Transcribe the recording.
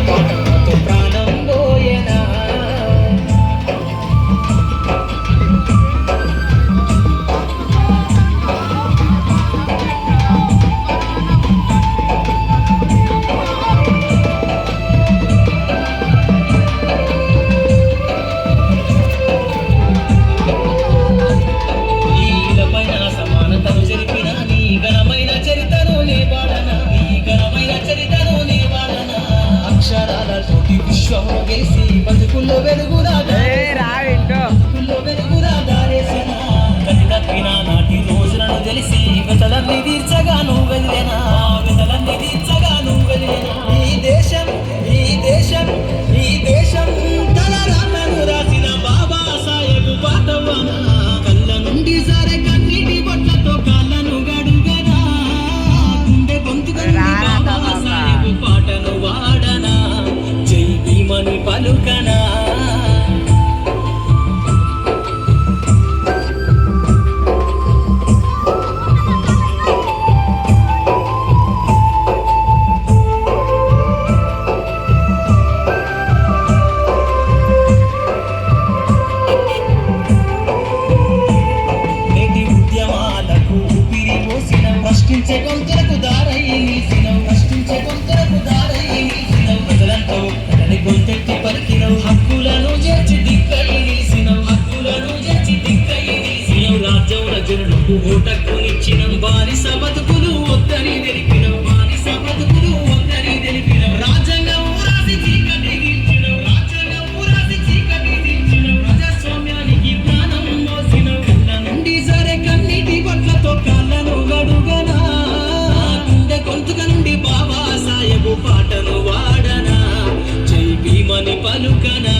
పాటతో ప్రాణం పోయేనా. విశ్వము గెలిసి బతుకుల్లో వెలుగురా బతుకుల్లో వెలుగురా దారేసిన గతి తప్పిన నాటి రోజులను తెలిసి వెతలన్నీ తీర్చగాను వెదిలేనా వెతలన్నీ తీర్చగాను వెదిలేనా. ఈ దేశం ఈ దేశం ఈ దేశం తలరాతను రాసిన బాబా సాహెబ్ పాటవనా. కళ్ళ నుండి సరే కన్నీటి బొట్లతో కాళ్ళను గడుగనా గుండె గొంతుగా బాబా సాహెబ్ పాటను వాడనా జై భీమని పలుకనా. నేటి ఉద్యమాలకు ఊపిరి పోసిన ప్రశ్నించే గొంతులకు దారై నిలిసినవు ప్రశ్నించే గొంతులకు దారై నిలిసినవు ప్రజలంతో గొంతెత్తి పలికినవు హక్కులను చేర్చి దిక్కై నిలిసినవు హక్కులను చేర్చి దిక్కై నిలిసినవు. రాజ్యంలో జనులకు ఓటక్కునిచ్చినవు బానిస బతుకులు వద్దని తెలిపినవు బానిస బతుకులు వద్దని తెలిపినవు. రాజ్యాంగం రాసి చీకటి తీర్చినవు రాజ్యాంగం రాసి చీకటి తీర్చినవు. ప్రజాస్వామ్యానికి ప్రాణం మోసినవు కళ్ళ నుండి సరే కన్నీటి బొట్లతో కాళ్ళను గడుగనా గుండె గొంతుక నుండి బాబా సాహెబ్ పాటను వాడనా జై భీమని పలుకనా.